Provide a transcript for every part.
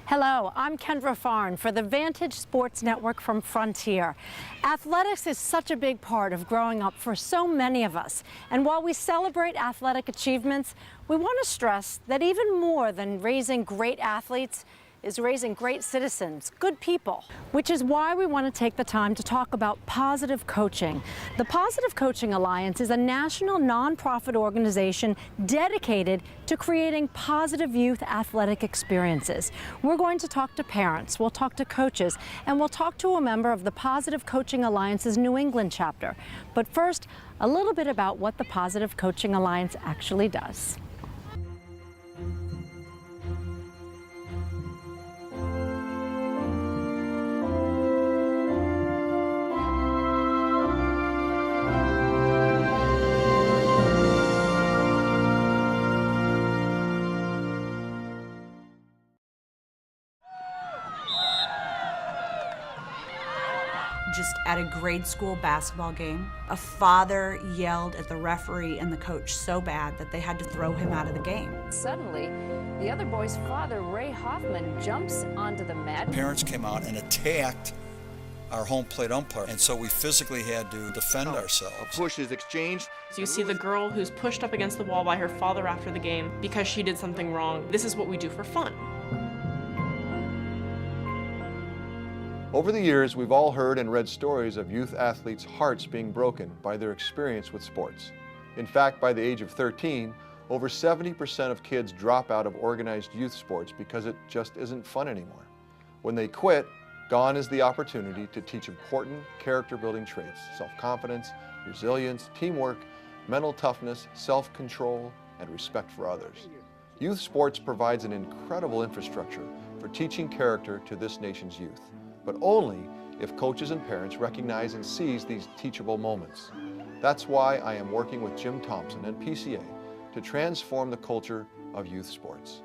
Hello, I'm Kendra Farn for the Vantage Sports Network from Frontier. Athletics is such a big part of growing up for so many of us. And while we celebrate athletic achievements, we want to stress that even more than raising great athletes is raising great citizens, good people, which is why we want to take the time to talk about positive coaching. The Positive Coaching Alliance is a national nonprofit organization dedicated to creating positive youth athletic experiences. We're going to talk to parents, we'll talk to coaches, and we'll talk to a member of the Positive Coaching Alliance's New England chapter. But first, a little bit about what the Positive Coaching Alliance actually does. Just at a grade school basketball game, a father yelled at the referee and the coach so bad that they had to throw him out of the game. Suddenly, the other boy's father, Ray Hoffman, jumps onto the mat. Parents came out and attacked our home plate umpire, and so we physically had to defend ourselves. A push is exchanged. So you see the girl who's pushed up against the wall by her father after the game because she did something wrong. This is what we do for fun. Over the years, we've all heard and read stories of youth athletes' hearts being broken by their experience with sports. In fact, by the age of 13, over 70% of kids drop out of organized youth sports because it just isn't fun anymore. When they quit, gone is the opportunity to teach important character-building traits: self-confidence, resilience, teamwork, mental toughness, self-control, and respect for others. Youth sports provides an incredible infrastructure for teaching character to this nation's youth, but only if coaches and parents recognize and seize these teachable moments. That's why I am working with Jim Thompson and PCA to transform the culture of youth sports.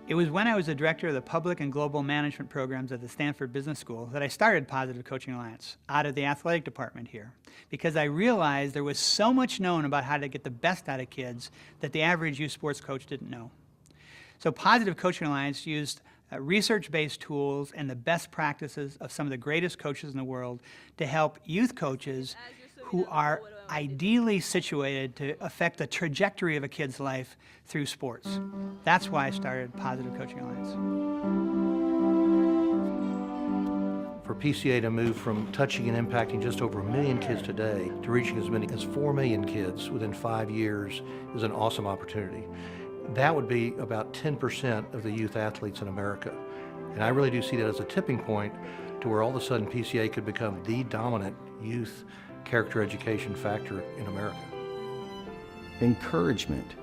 It was when I was the director of the public and global management programs at the Stanford Business School that I started Positive Coaching Alliance out of the athletic department here, because I realized there was so much known about how to get the best out of kids that the average youth sports coach didn't know. So Positive Coaching Alliance used research-based tools and the best practices of some of the greatest coaches in the world to help youth coaches who are ideally situated to affect the trajectory of a kid's life through sports. That's why I started Positive Coaching Alliance. For PCA to move from touching and impacting just over 1 million kids today to reaching as many as 4 million kids within 5 years is an awesome opportunity. That would be about 10% of the youth athletes in America. And I really do see that as a tipping point to where all of a sudden PCA could become the dominant youth character education factor in America. Encouragement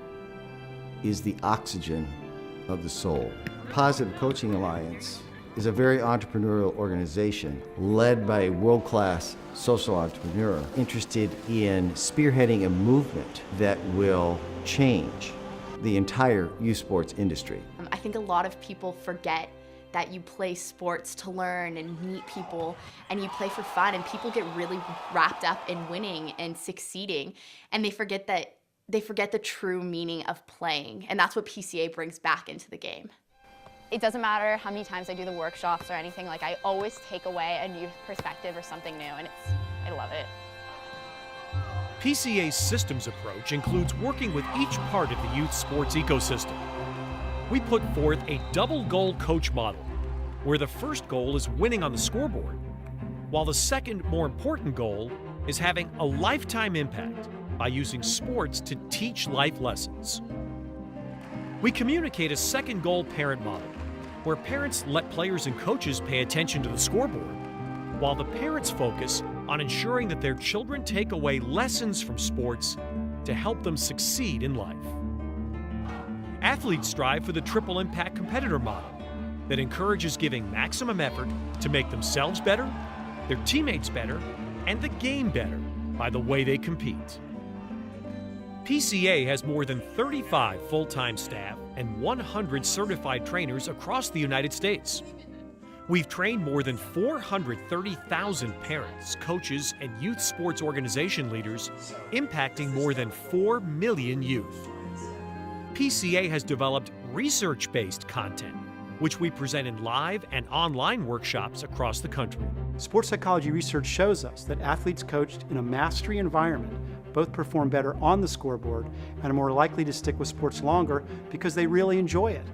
is the oxygen of the soul. Positive Coaching Alliance is a very entrepreneurial organization led by a world-class social entrepreneur interested in spearheading a movement that will change the entire youth sports industry. I think a lot of people forget that you play sports to learn and meet people, and you play for fun, and people get really wrapped up in winning and succeeding, and they forget the true meaning of playing, and that's what PCA brings back into the game. It doesn't matter how many times I do the workshops or anything, like I always take away a new perspective or something new, and I love it. PCA's systems approach includes working with each part of the youth sports ecosystem. We put forth a double goal coach model, where the first goal is winning on the scoreboard, while the second, more important goal is having a lifetime impact by using sports to teach life lessons. We communicate a second goal parent model, where parents let players and coaches pay attention to the scoreboard, while the parents focus on ensuring that their children take away lessons from sports to help them succeed in life. Athletes strive for the triple impact competitor model that encourages giving maximum effort to make themselves better, their teammates better, and the game better by the way they compete. PCA has more than 35 full-time staff and 100 certified trainers across the United States. We've trained more than 430,000 parents, coaches, and youth sports organization leaders, impacting more than 4 million youth. PCA has developed research-based content which we present in live and online workshops across the country. Sports psychology research shows us that athletes coached in a mastery environment both perform better on the scoreboard and are more likely to stick with sports longer because they really enjoy it.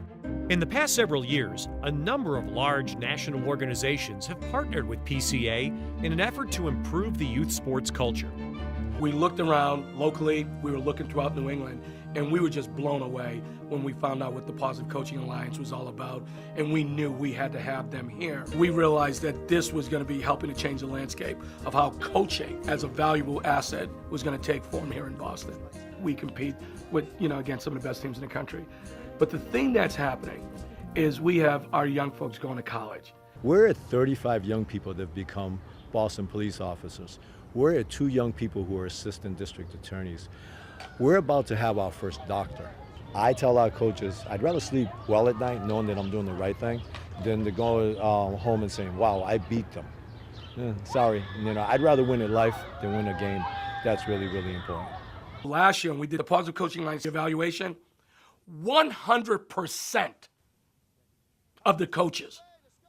In the past several years, a number of large national organizations have partnered with PCA in an effort to improve the youth sports culture. We looked around locally, we were looking throughout New England, and we were just blown away when we found out what the Positive Coaching Alliance was all about, and we knew we had to have them here. We realized that this was going to be helping to change the landscape of how coaching as a valuable asset was going to take form here in Boston. We compete with, against some of the best teams in the country. But the thing that's happening is we have our young folks going to college. We're at 35 young people that have become Boston police officers. We're at 2 young people who are assistant district attorneys. We're about to have our first doctor. I tell our coaches, I'd rather sleep well at night knowing that I'm doing the right thing than to go home and saying, wow, I beat them. Sorry, I'd rather win at life than win a game. That's really, really important. Last year, when we did the Positive Coaching Alliance evaluation, 100% of the coaches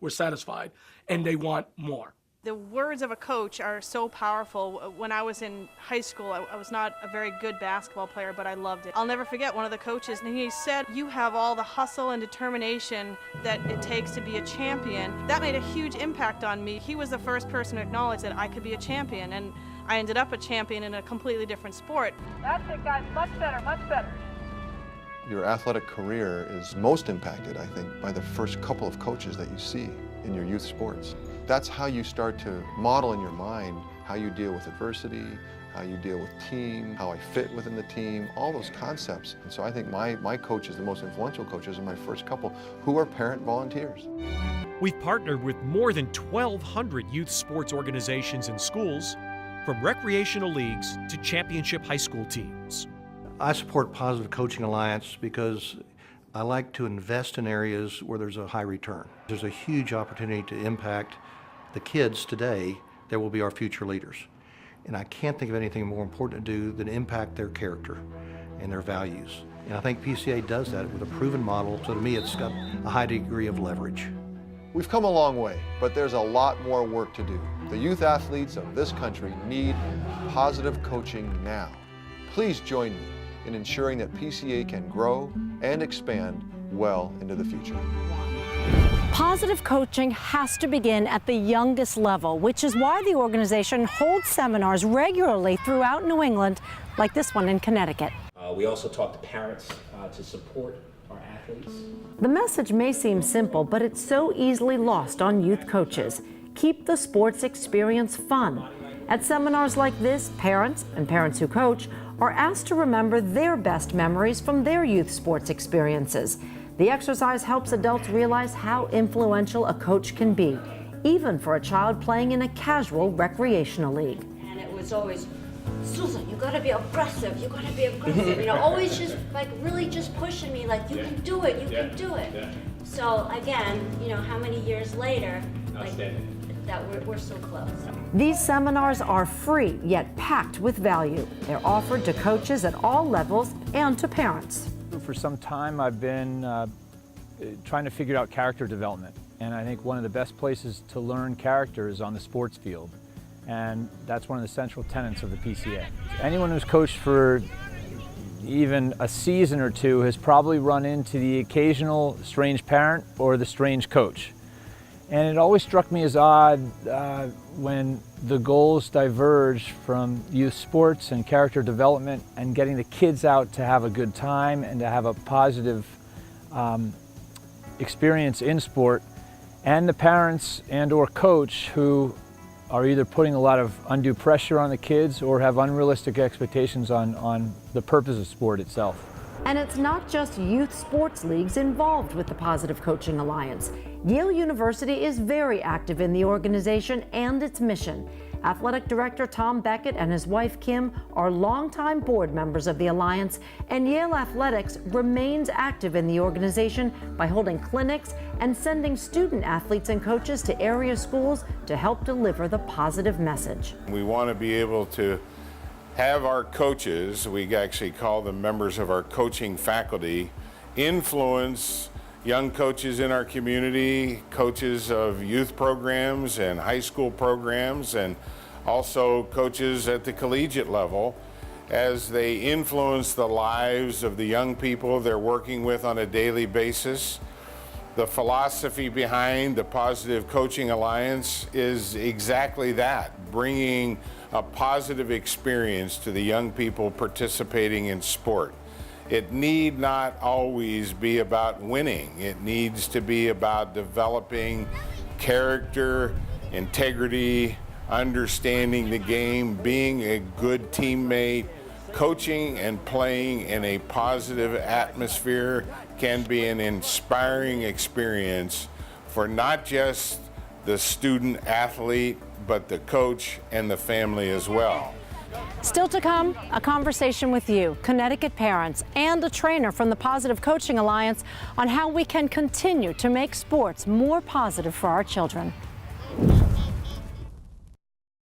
were satisfied, and they want more. The words of a coach are so powerful. When I was in high school, I was not a very good basketball player, but I loved it. I'll never forget one of the coaches, and he said, you have all the hustle and determination that it takes to be a champion. That made a huge impact on me. He was the first person to acknowledge that I could be a champion, and I ended up a champion in a completely different sport. That's it, guys. Much better, much better. Your athletic career is most impacted, I think, by the first couple of coaches that you see in your youth sports. That's how you start to model in your mind how you deal with adversity, how you deal with team, how I fit within the team, all those concepts. And so I think my coaches, the most influential coaches, are my first couple who are parent volunteers. We've partnered with more than 1,200 youth sports organizations and schools, from recreational leagues to championship high school teams. I support Positive Coaching Alliance because I like to invest in areas where there's a high return. There's a huge opportunity to impact the kids today that will be our future leaders. And I can't think of anything more important to do than impact their character and their values. And I think PCA does that with a proven model, so to me it's got a high degree of leverage. We've come a long way, but there's a lot more work to do. The youth athletes of this country need positive coaching now. Please join me in ensuring that PCA can grow and expand well into the future. Positive coaching has to begin at the youngest level, which is why the organization holds seminars regularly throughout New England, like this one in Connecticut. We also talk to parents to support our athletes. The message may seem simple, but it's so easily lost on youth coaches. Keep the sports experience fun. At seminars like this, parents and parents who coach are asked to remember their best memories from their youth sports experiences. The exercise helps adults realize how influential a coach can be, even for a child playing in a casual recreational league. And it was always, Susan, you gotta be aggressive, you gotta be aggressive. Always just really just pushing me like, you can do it, you can do it. Yeah. So again, how many years later, that we're so close. These seminars are free, yet packed with value. They're offered to coaches at all levels and to parents. For some time, I've been trying to figure out character development. And I think one of the best places to learn character is on the sports field. And that's one of the central tenets of the PCA. Anyone who's coached for even a season or two has probably run into the occasional strange parent or the strange coach. And it always struck me as odd when the goals diverge from youth sports and character development and getting the kids out to have a good time and to have a positive experience in sport, and the parents and or coach who are either putting a lot of undue pressure on the kids or have unrealistic expectations on the purpose of sport itself. And it's not just youth sports leagues involved with the Positive Coaching Alliance. Yale University is very active in the organization and its mission. Athletic Director Tom Beckett and his wife Kim are longtime board members of the Alliance, and Yale Athletics remains active in the organization by holding clinics and sending student athletes and coaches to area schools to help deliver the positive message. We want to be able to have our coaches, we actually call them members of our coaching faculty, influence young coaches in our community, coaches of youth programs and high school programs, and also coaches at the collegiate level, as they influence the lives of the young people they're working with on a daily basis. The philosophy behind the Positive Coaching Alliance is exactly that, bringing a positive experience to the young people participating in sport. It need not always be about winning. It needs to be about developing character, integrity, understanding the game, being a good teammate. Coaching and playing in a positive atmosphere can be an inspiring experience for not just the student athlete, but the coach and the family as well. Still to come, a conversation with you, Connecticut parents, and a trainer from the Positive Coaching Alliance on how we can continue to make sports more positive for our children.